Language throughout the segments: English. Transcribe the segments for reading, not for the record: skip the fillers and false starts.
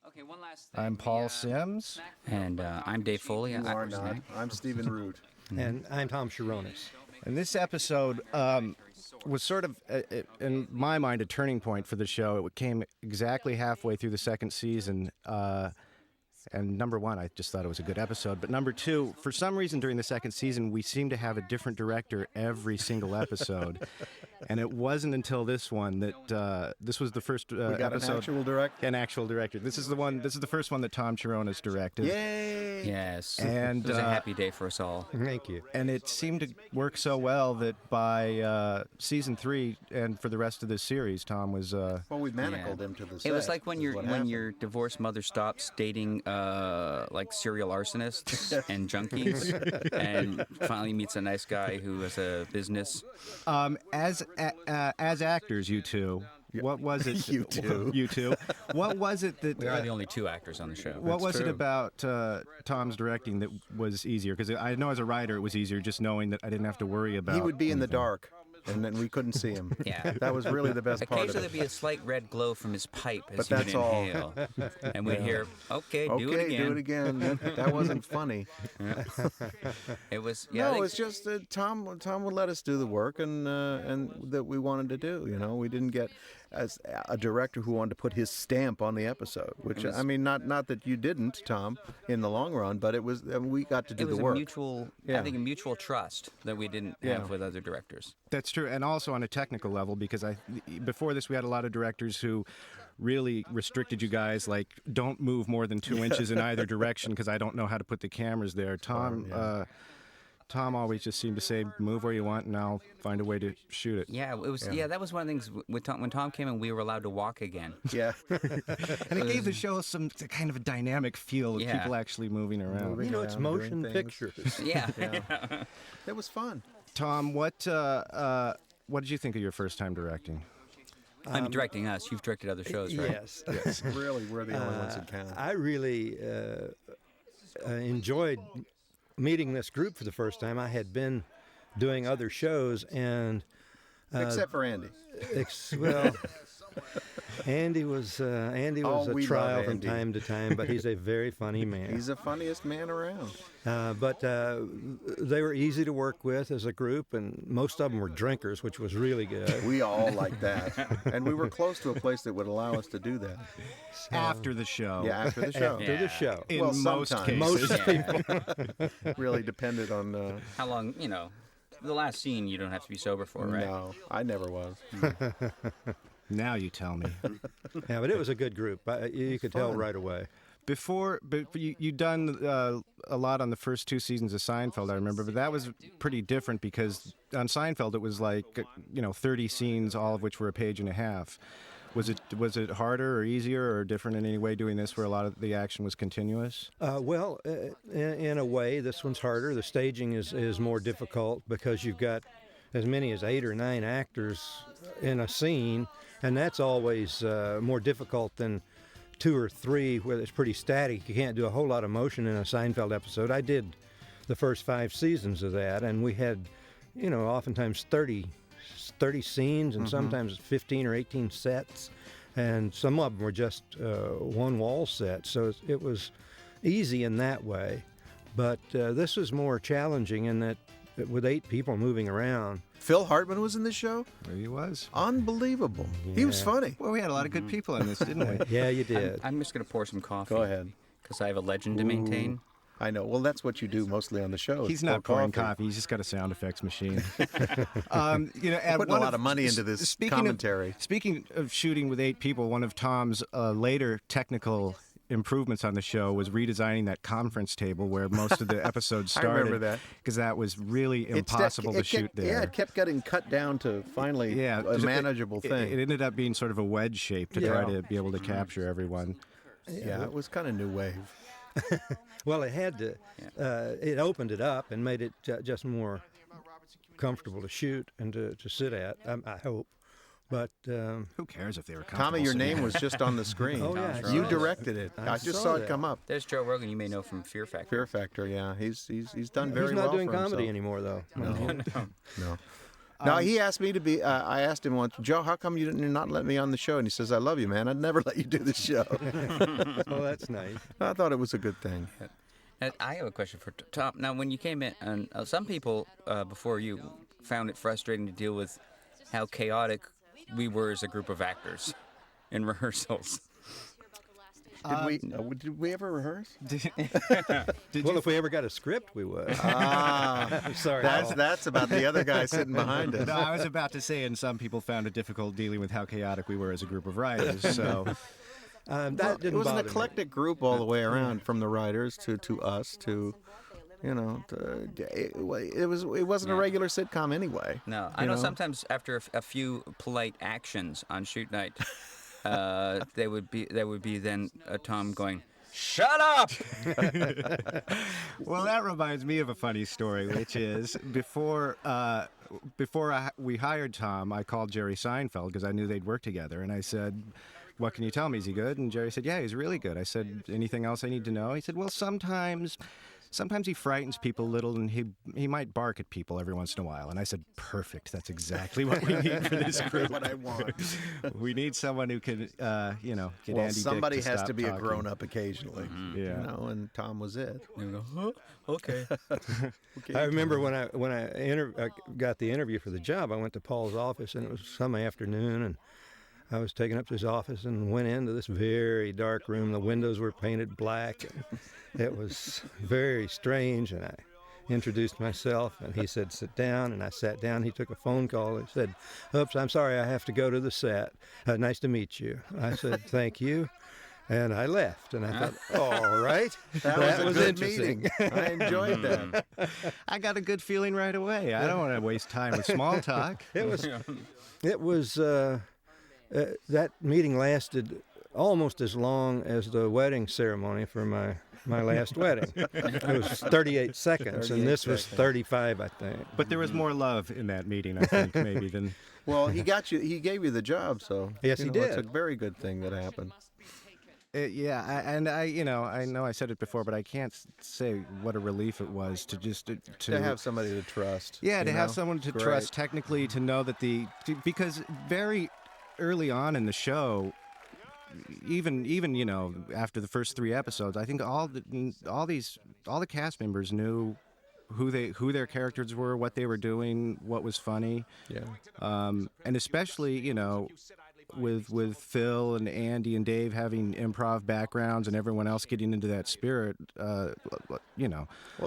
Okay, one last thing. I'm Paul Sims. And I'm Dave Foley. You are not. I'm Stephen Root. And I'm Tom Cherones. And this episode was sort of, in my mind, a turning point for the show. It came exactly halfway through the second season. And number one, I just thought it was a good episode. But number two, for some reason during the second season, we seemed to have a different director every single episode. And it wasn't until this one that this was the first We got episode. an actual director? An actual director. This is the first one that Tom Cherones directed. Yay! Yes. And it was a happy day for us all. Thank you. And it seemed to work so well that by season 3 and for the rest of this series, Tom was. Well, we manacled him to the set. It was like when happened. your divorced mother stops dating like serial arsonists and junkies, and finally meets a nice guy who has a business. As actors, you two. What was it? You two. You two. What was it that? We are the only two actors on the show. What was it true. about Tom's directing that was easier? Because I know as a writer it was easier just knowing that I didn't have to worry about. He would be in the anything. dark, and then we couldn't see him. Yeah. That was really the best part of Occasionally it. there'd be a slight red glow from his pipe as But he would that's all. inhale. And we'd hear, okay, do it Okay, again. do it again. That wasn't funny. It was, yeah. No, it's just that Tom would let us do the work and that we wanted to do. You know, we didn't get as a director who wanted to put his stamp on the episode. Which I mean, not that you didn't, Tom, in the long run, but it was we got to do it was the work. a mutual, Yeah. I think, a mutual trust that we didn't have with other directors. That's true, and also on a technical level, because before this we had a lot of directors who really restricted you guys, like don't move more than 2 inches in either direction because I don't know how to put the cameras there. Tom always just seemed to say, "Move where you want, and I'll find a way to shoot it." Yeah, it was. Yeah, that was one of the things with Tom, when Tom came in, we were allowed to walk again. Yeah. And it gave the show some kind of a dynamic feel of Yeah. people actually moving around. Moving. You know, it's Doing motion things. pictures. Yeah. It was fun. Tom, what did you think of your first time directing? I'm directing us. You've directed other shows, right? Yes. Really, we're the only ones that count. I really enjoyed meeting this group for the first time. I had been doing other shows, and Except for Andy. well, Andy was Oh, a we trial love from Andy. time to time, but he's a very funny man. He's the funniest man around. But they were easy to work with as a group, and most of them were drinkers, which was really good. We all like that. And we were close to a place that would allow us to do that. After the show. Yeah, after the show. After the show. In Well, most sometimes. cases. Most Really depended on... How long, the last scene you don't have to be sober for, right? No, I never was. Now you tell me. Yeah, but it was a good group. You could tell Fun. right away. But you'd done a lot on the first 2 seasons of Seinfeld, I remember, but that was pretty different because on Seinfeld it was like 30 scenes, all of which were a page and a half. Was it harder or easier or different in any way doing this, where a lot of the action was continuous? Well, in a way, this one's harder. The staging is more difficult because you've got as many as 8 or 9 actors in a scene, and that's always more difficult than 2 or 3 where it's pretty static. You can't do a whole lot of motion in a Seinfeld episode. I did the first 5 seasons of that, and we had, oftentimes 30 scenes and sometimes 15 or 18 sets, and some of them were just one wall set. So it was easy in that way. But this was more challenging in that with 8 people moving around. Phil Hartman was in this show? There he was. Unbelievable. He was funny. Well, we had a lot of good people in this, didn't we? Yeah, you did. I'm just going to pour some coffee. Go ahead. Because I have a legend to maintain. I know. Well, that's what you do mostly on the show. He's not pouring coffee. He's just got a sound effects machine. Putting a lot of money into this commentary. Speaking of shooting with 8 people, one of Tom's later technical improvements on the show was redesigning that conference table where most of the episodes started. I remember that. Because that was really impossible to shoot there. Yeah, it kept getting cut down to finally a manageable thing. It ended up being sort of a wedge shape to try to be able to capture everyone. Yeah, it was kind of new wave. Well, it had to. It opened it up and made it just more comfortable to shoot and to sit at. I hope. But who cares if they were comfortable? Tommy, your name was just on the screen. Oh, yeah, You directed it. I just saw it come up. There's Joe Rogan, you may know from Fear Factor. Fear Factor, yeah. He's done very he's well not doing for comedy himself. anymore, though. No. No, he asked me to be. I asked him once, Joe, how come you're not letting me on the show? And he says, I love you, man. I'd never let you do the show. Oh, that's nice. I thought it was a good thing. I have a question for Tom. Now, when you came in, and some people before you found it frustrating to deal with how chaotic we were as a group of actors in rehearsals. Did we ever rehearse? Well, if we ever got a script, we would. I'm sorry. That's about the other guy sitting behind us. No, I was about to say, and some people found it difficult dealing with how chaotic we were as a group of writers. So That didn't it was an bother me. eclectic group all the way around, from the writers to us to, it wasn't a regular sitcom anyway. No, I know sometimes after a few polite actions on shoot night, there would be then Tom going, "Shut up!" Well, that reminds me of a funny story, which is before we hired Tom, I called Jerry Seinfeld because I knew they'd work together, and I said, "What can you tell me? Is he good?" And Jerry said, "Yeah, he's really good." I said, "Anything else I need to know?" He said, "Well, sometimes he frightens people a little, and he might bark at people every once in a while." And I said, "Perfect. That's exactly what we need for this group. What I want. We need someone who can, get Well, Andy somebody Dick to has stop to be talking. a grown-up occasionally. Yeah. And Tom was it. You go, "Huh? Okay." I remember when I got the interview for the job, I went to Paul's office, and it was some afternoon, and I was taken up to his office and went into this very dark room. The windows were painted black. And it was very strange, and I introduced myself, and he said, "Sit down," and I sat down. He took a phone call. He said, "Oops, I'm sorry, I have to go to the set. Nice to meet you." I said, "Thank you." And I left, and I thought, all right, That was a good interesting. meeting. I enjoyed that. I got a good feeling right away. I don't want to waste time with small talk. It was that meeting lasted almost as long as the wedding ceremony for my last wedding. It was 38 seconds, and this was 35, I think. But there was more love in that meeting, I think, maybe than. Well, he gave you the job, so Yes, he It's a did. very good thing that happened. I know I said it before, but I can't say what a relief it was to just To have somebody to trust. Yeah, to you have know? someone to Great. trust technically, to know that because very early on in the show, even after the first 3 episodes, I think all the cast members knew who their characters were, what they were doing, what was funny. Yeah. And especially, with Phil and Andy and Dave having improv backgrounds and everyone else getting into that spirit, Well,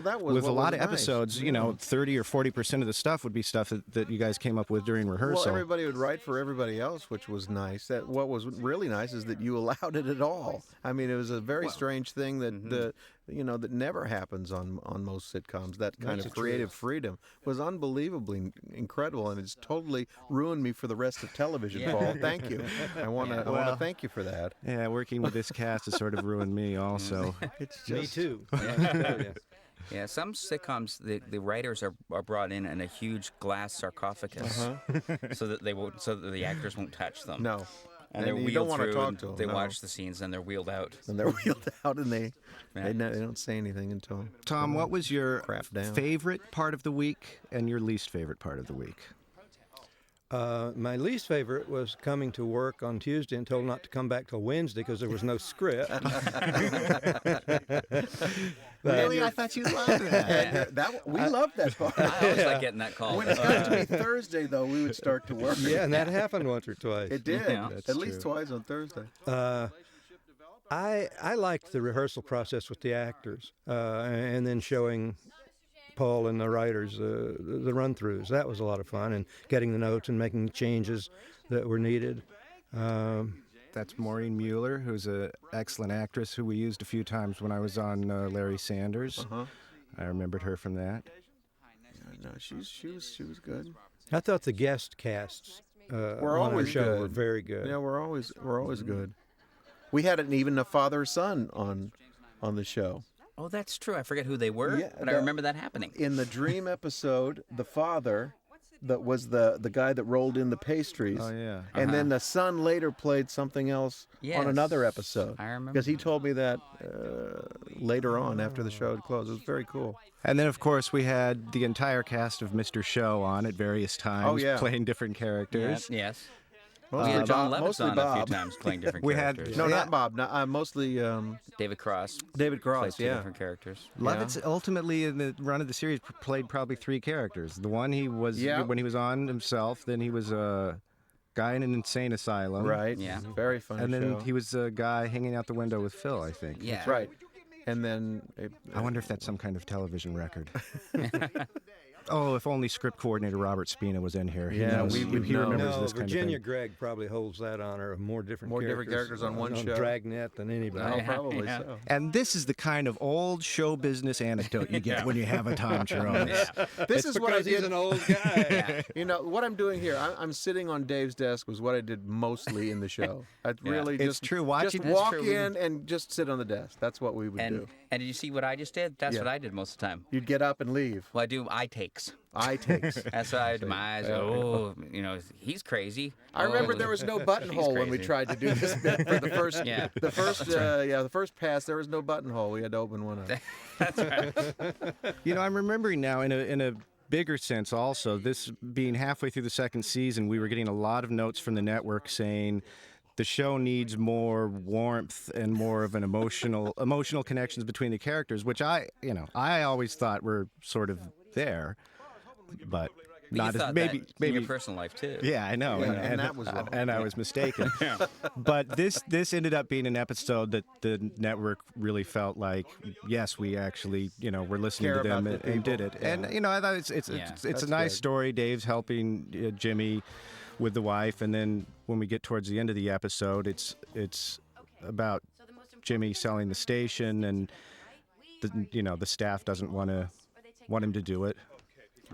that was with what a lot was of nice. episodes, 30 or 40% of the stuff would be stuff that you guys came up with during rehearsal. Well, everybody would write for everybody else, which was nice. That what was really nice is that you allowed it at all. I mean, it was a very strange thing that that never happens on most sitcoms. That kind of creative freedom was unbelievably incredible, and it's totally ruined me for the rest of television. Paul, thank you. I want to thank you for that. Yeah, working with this cast has sort of ruined me also. It's just Me too. Yeah, some sitcoms the writers are brought in a huge glass sarcophagus, so that the actors won't touch them. no. And they're you wheeled don't want through. to talk and to them. They no. watch the scenes, and they're wheeled out. and they're wheeled out, and they Yeah. don't say anything until Tom, what was your Crap down. favorite part of the week and your least favorite part of the week? My least favorite was coming to work on Tuesday and told not to come back till Wednesday because there was no script. Really? I thought you loved that. we loved that part. I always like getting that call. When it got to be Thursday, though, we would start to work. Yeah, and that happened once or twice. It did. Yeah. At least twice on Thursday. I liked the rehearsal process with the actors, and then showing Paul and the writers the run-throughs. That was a lot of fun, and getting the notes and making changes that were needed. That's Maureen Mueller, who's an excellent actress who we used a few times when I was on Larry Sanders. I remembered her from that. No, she was good. I thought the guest casts We're on our always show good. were very good. Yeah, we're always good. We had even a father-son on the show. Oh, that's true. I forget who they were, Yeah, but I remember that happening. In the dream episode, the father was the guy that rolled in the pastries. Oh, yeah. And then the son later played something else Yes, on another episode. I remember Because he told me that later on after the show had closed. It was very cool. And then, of course, we had the entire cast of Mr. Show on at various times, playing different characters. Yes. We Mostly had John Bob- Lovitz mostly on a few Bob. times playing different We had- characters. No, Yeah. not Bob. No, mostly David Cross David played Cross, two yeah. different characters. Lovitz ultimately in the run of the series played probably 3 characters. The one he was when he was on himself, then he was a guy in an insane asylum. Right. Yeah. Very funny And then show. he was a guy hanging out the window with Phil, I think. Yeah. That's right. And then... I wonder if that's some kind of television record. Oh, if only script coordinator Robert Spina was in here. He Yeah, knows- we would he know. remembers No, this kind Virginia of thing. Gregg probably holds that honor of more different characters on one show. Dragnet than anybody. Oh, probably Yeah. so. And this is the kind of old show business anecdote you get when you have a Tom Cherones. This is what I Because he's did. an old guy. You know, what I'm doing here, I'm sitting on Dave's desk was what I did mostly in the show. I really It's just... true. Watching- Just That's walk true. in and just sit on the desk. That's what we would do. And did you see what I just did? That's Yeah. what I did most of the time. You'd get up and leave. Well, I do eye takes. Eye takes. That's why I do my eyes. Oh, he's crazy. I remember Oh, there was no buttonhole when we crazy. tried to do this bit for the first, Yeah. the first pass. There was no buttonhole. We had to open one up. You know, I'm remembering now in a bigger sense also, this being halfway through the second season, we were getting a lot of notes from the network saying the show needs more warmth and more of an emotional connections between the characters, which I always thought were sort of there, but But not you as thought maybe that in your personal life too. Yeah, I know, Yeah, and that was wrong. and I was mistaken. But this ended up being an episode that the network really felt like, yes, we actually, we're listening Care to them about the and did people. it. And I thought it's That's a nice good. story. Dave's helping Jimmy with the wife, and then when we get towards the end of the episode, it's about Jimmy selling the station, and the staff doesn't want him to do it.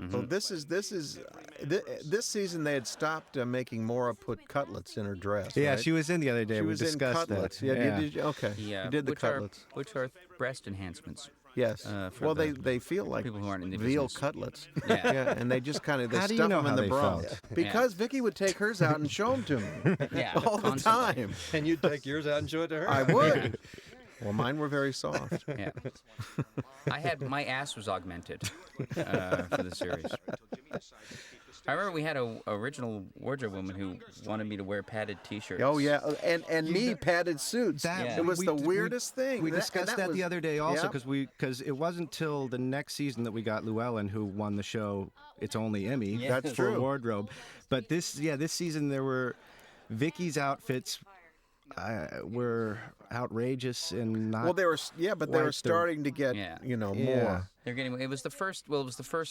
So this season they had stopped making Maura put cutlets in her dress. Yeah, right? she was in the other day. She We was in discussed cutlets. that. Yeah, okay. Yeah, You did the which cutlets. which are breast enhancements. Yes. for Well, the they feel like people who aren't in the veal business. cutlets. Yeah. And they just kind of How do you stuff know them in how the they bra. felt? Because Vicky would take hers out and show them to me Yeah, all the constantly. time. And you'd take yours out and show it to her. I would. Well, mine were very soft. Yeah. My ass was augmented for the series. I remember we had a original wardrobe woman who wanted me to wear padded T-shirts. Oh yeah, and me padded suits. That- It was we- the we- weirdest thing. We That- and discussed that was- the other day also Yep. because it wasn't till the next season that we got Llewellyn, who won the show It's Only Emmy Yeah. That's for true. wardrobe. But this season there were Vicky's outfits were outrageous and not. Well, they were but they were Like the- starting to get Yeah. more. They're getting. It was the first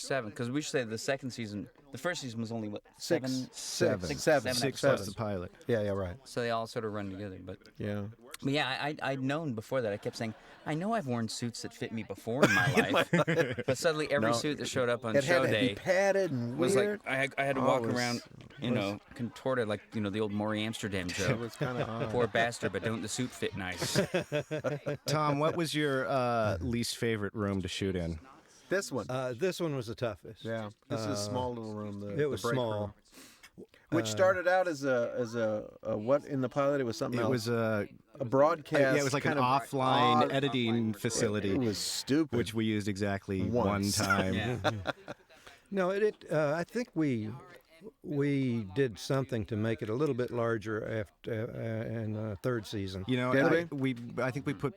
7 because we should say the second season. The first season was only what Six. 7? Six episodes. plus the pilot. Yeah, right. So they all sort of run together. But Yeah. yeah, I'd known before that. I kept saying, I know I've worn suits that fit me before in my life, but suddenly every No. suit that showed up on It show had to be day padded and was weird. like I had to Oh, walk it was- around, contorted like the old Maury Amsterdam It joke. was kind of odd. Poor bastard, but don't the suit fit nice? Tom, what was your least favorite room to shoot in? This one. This one was the toughest. Yeah. This is a small little room. It was the break small. room. Which started out as a what in the pilot? It was something It else. was a broadcast. it was like an kind of offline odd- editing facility, It was stupid. which we used exactly Once. one time. Yeah. No, I think we did something to make it a little bit larger after in the third season. You know, Did I think we put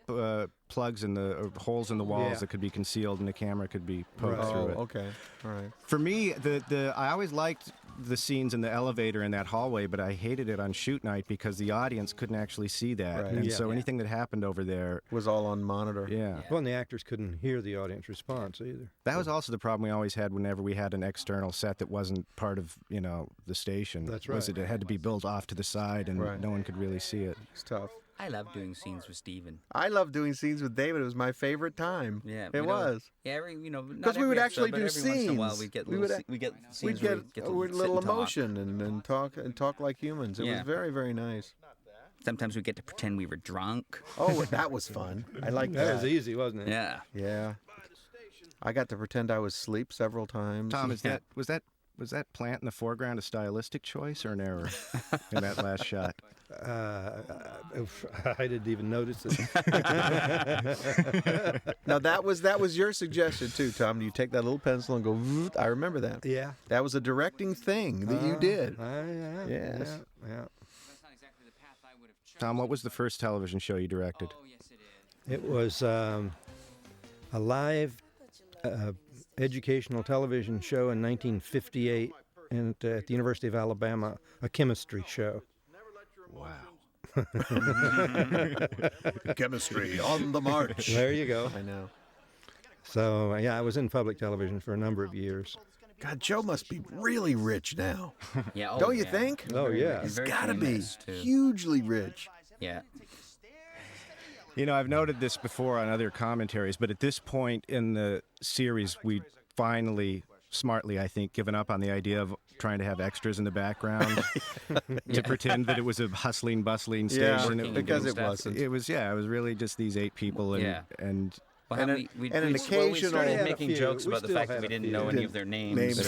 plugs in the holes in the walls Yeah. that could be concealed, and the camera could be poked Right. through Oh, it. okay. All right. For me, I always liked the scenes in the elevator in that hallway, but I hated it on shoot night because the audience couldn't actually see that, Right. and Yeah. so Yeah. anything that happened over there, Was all on monitor. yeah. Well, and the actors couldn't hear the audience response either. That was also the problem we always had whenever we had an external set that wasn't part of the station. That's Was right. it had to be built off to the side, and Right. no one could really see it. It's tough. I love doing scenes with Steven. I love doing scenes with David. It was my favorite time. Yeah, It was. Yeah, not 'Cause we every would episode, actually but do every once in a while scenes. we get We little would- we get We'd scenes where get we get a to sit little and talk. emotion and talk like humans. It Yeah. was very, very nice. Sometimes we get to pretend we were drunk. Oh, that was fun. I like That that. was easy, wasn't it? Yeah. Yeah. I got to pretend I was asleep several times. Tom, was that was that plant in the foreground a stylistic choice or an error in that last shot? I didn't even notice it. Now that was your suggestion too, Tom. You take that little pencil and go. "Vroom." I remember that. Yeah. That was a directing thing that you did. Yeah. Yes. Yeah. Tom, what was the first television show you directed? It was a live educational television show in 1958 at the University of Alabama, a chemistry show. Wow. Chemistry on the march. There you go. I know. So, yeah, I was in public television for a number of years. God, Joe must be really rich now. Yeah. Don't you think? Oh, yeah. He's Very got to be famous, too. hugely rich. Yeah. You know, I've noted this before on other commentaries, but at this point in the series, we finally, smartly, I think, given up on the idea of trying to have extras in the background to pretend that it was a hustling, bustling station. Working because and it doing wasn't. It was really just these 8 people and Yeah. and Well, And how an- we, and an we occasional- started We had a making few. jokes We about the still fact that had we a didn't few. know any of their names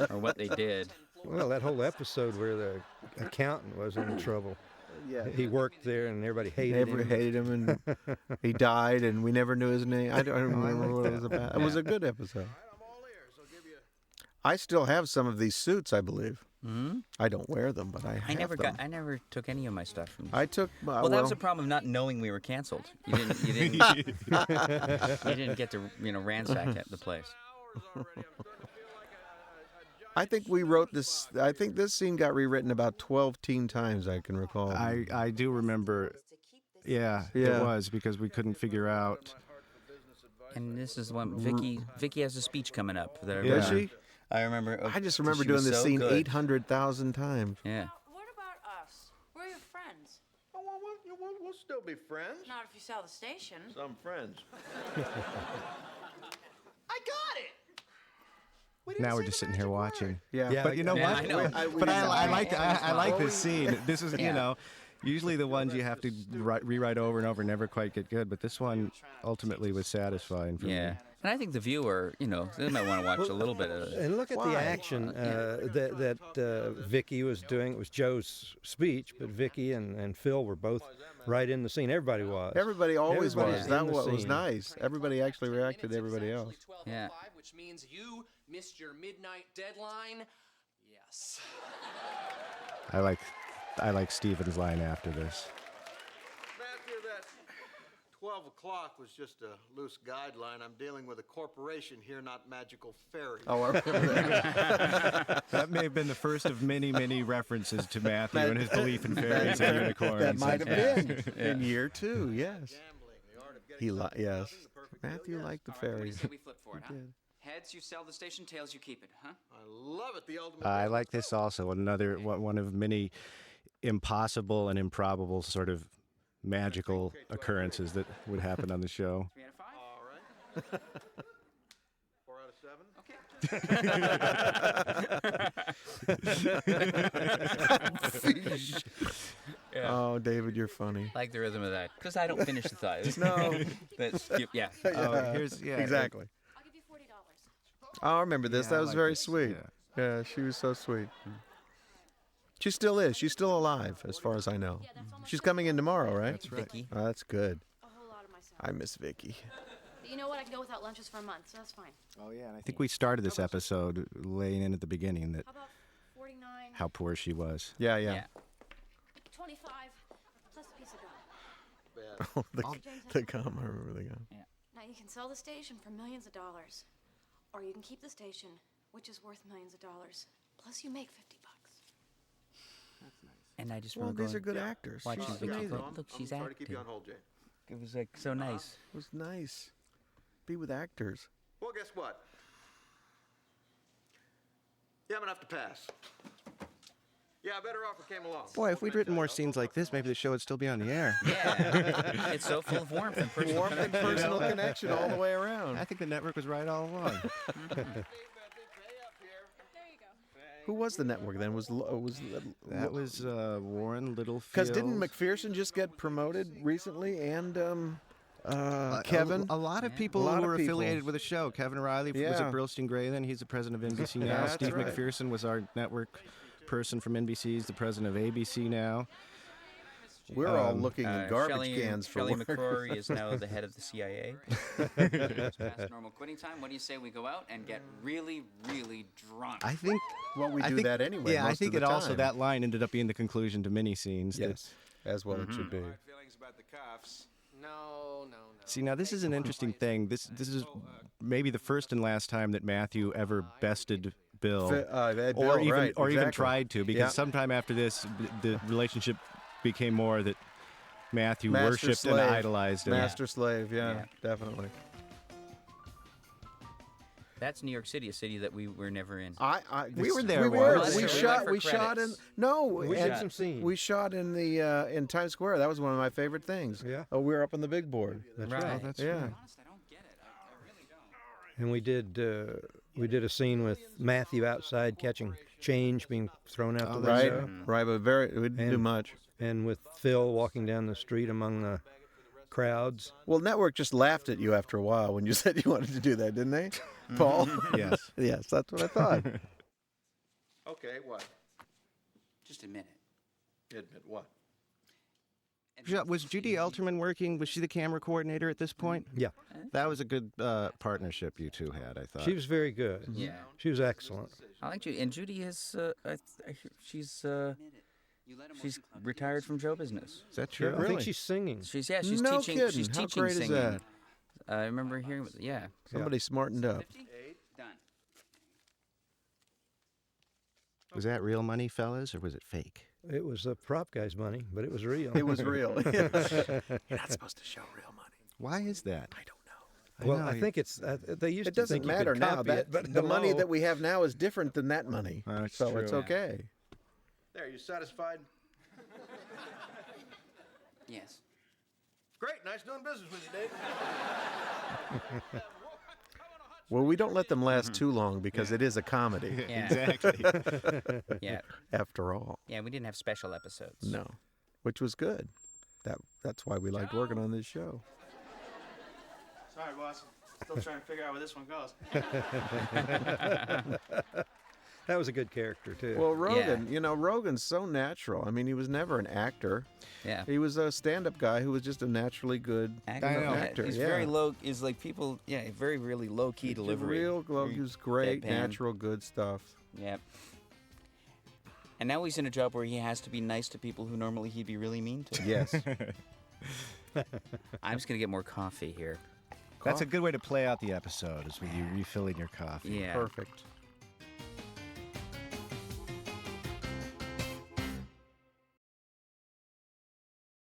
or what they did. Well, that whole episode where the accountant was in trouble. Yeah. He worked there and everybody hated Never him. hated him, and he died, and we never knew his name. I don't remember what it was about. It was a good episode. I still have some of these suits, I believe. Hmm? I don't wear them, but I have them. I never took any of my stuff from. I took. Well, that was the problem of not knowing we were canceled. You didn't you didn't get to ransack the place. I think we wrote this. I think this scene got rewritten about 12 times. I can recall. I do remember. Yeah, Yeah. it was because we couldn't figure out. And this is when Vicky has a speech coming up. That Yeah. Does she? I remember. I just remember she doing was this so scene good. 800,000 times. Yeah. What about us? We're your friends. Oh, we'll still be friends. Not if you sell the station. Some friends. I got it. Now we're just sitting here watching. Yeah. Yeah. But you know Yeah, what? I know. But I like this Well, scene. This is usually the ones you have to rewrite over and over, never quite get good. But this one ultimately was satisfying for me. Yeah. And I think the viewer, they might want to watch a little bit of it. And look at the action that Vicky was doing. It was Joe's speech, but Vicky and Phil were both right in the scene. Everybody was. Everybody always Everybody was. was That in the was scene. nice. Everybody actually reacted to everybody else. Yeah. Which means you missed your midnight deadline. Yes. I like Steven's line after this. Matthew, that 12 o'clock was just a loose guideline. I'm dealing with a corporation here, not magical fairies. Oh, I remember that. That may have been the first of many, many references to Matthew and his belief in fairies and unicorns. That might have Yeah. been in year 2. Yes. Gambling, the art of getting Yes. the perfect Matthew liked the What do you fairies. say we flip for it, huh? did. Heads, you sell the station. Tails, you keep it, huh? I love it, the ultimate. I like this also. Another one of many impossible and improbable sort of magical occurrences that would happen on the show. 3 out of 5. All right. 4 out of 7. Okay. Oh, David, you're funny. I like the rhythm of that because I don't finish the thought. No. Yeah. Oh, here's Exactly. I'll give you $40. Oh, I remember this. Yeah, That I was like very this. sweet. Yeah, she was so sweet. She still is. She's still alive, as far as I know. Yeah, that's almost She's coming in tomorrow, right? That's right. Vicky. Oh, that's good. a whole lot of my salary. I miss Vicky. But you know what? I can go without lunches for a month, so that's fine. Oh yeah, and I think we started this episode laying in at the beginning that How about 49? how poor she was. Yeah, Yeah. yeah. 25 plus a piece of gum. Oh, the gum. I remember the gum. Now you can sell the station for millions of dollars, or you can keep the station, which is worth millions of dollars. Plus, you make $50. And I just Well, remember these are going, good actors. watching She's Vicky amazing. go, look, she's I'm sorry to keep you on acting. hold, Jay. It was like so nice. It was nice. Be with actors. Well, guess what? Yeah, I'm gonna have to pass. Yeah, a better offer came along. Boy, if we'd written more scenes like this, maybe the show would still be on the air. Yeah. It's so full of warmth and personal Warmth and connection. personal connection all the way around. I think the network was right all along. Who was the network then? That was Warren Littlefield. Because didn't McPherson just get promoted recently? And Kevin. A lot of people A lot who of were people. affiliated with the show. Kevin Riley was Yeah. at Burlstein Gray then. He's the president of NBC now. That's Steve right. McPherson was our network person from NBC. He's the president of ABC now. We're all looking in garbage cans for Shelley work. McCrory is now the head of the CIA. It's past normal quitting time. What do you say we go out and get really, really drunk? I think. Well, we I do think- that anyway. Yeah, I most think of the it also time. that line ended up being the conclusion to mini scenes. that- Yes, as well it should be. Feelings about the cuffs. No. See, now this is an interesting thing. This is maybe the first and last time that Matthew ever bested Bill, Bill, or even right, or even exactly. tried to, because Yeah. sometime after this, the relationship became more that Matthew Master worshipped slave. and idolized him. Master slave, yeah, Yeah. definitely. That's New York City, a city that we were never in. We were there We were. once. We We shot. went We for shot in. credits. No, We and did some scenes. We shot in the in Times Square. That was one of my favorite things. Yeah. Oh, we were up on the big board. That's Right. right. That's Yeah. Honest, I don't get it. I really don't. And we did a scene with Matthew outside catching change being thrown out the Right. window, Right. But we didn't do And- much. and with Phil walking down the street among the crowds. Well, Network just laughed at you after a while when you said you wanted to do that, didn't they, Paul? Yes. Yes, that's what I thought. Okay, what? Just admit it. Admit what? Was Judy Elterman working? Was she the camera coordinator at this point? Yeah, That was a good partnership you two had, I thought. she was very good. Yeah. She was excellent. I like Judy, and Judy is she's You let him she's work in club retired meetings. from show business. Is that Yeah, true? I Really? think she's singing. She's she's No teaching kidding. she's How teaching great is singing. that? I remember hearing yeah. Somebody smartened up. 50? Done. Was that real money, fellas, or was it fake? It was the prop guy's money, but it was real. It was real. You're not supposed to show real money. Why is that? I don't know. Well, I think it's they used It to doesn't think you matter could now. copy That, it, but the money hello. that we have now is different than that money. That's so it's true. okay. There, you satisfied? Yes. Great, nice doing business with you, Dave. Well, we don't let them last too long because it is a comedy, Yeah. Exactly. Yeah. after all. Yeah, we didn't have special episodes. No, which was good. That's why we liked working on this show. Sorry, boss. Still trying to figure out where this one goes. That was a good character too. Well, Rogan, Rogan's so natural. I mean, he was never an actor. Yeah. He was a stand-up guy who was just a naturally good Actor. I know. actor. He's yeah. very low. Is like people. Yeah, very really low key He's delivery. Real glow. He was great, deadpan. natural, good stuff. Yep. And now he's in a job where he has to be nice to people who normally he'd be really mean to. Yes. I'm just gonna get more coffee here. That's a good way to play out the episode, is with you refilling your coffee. Yeah. Perfect.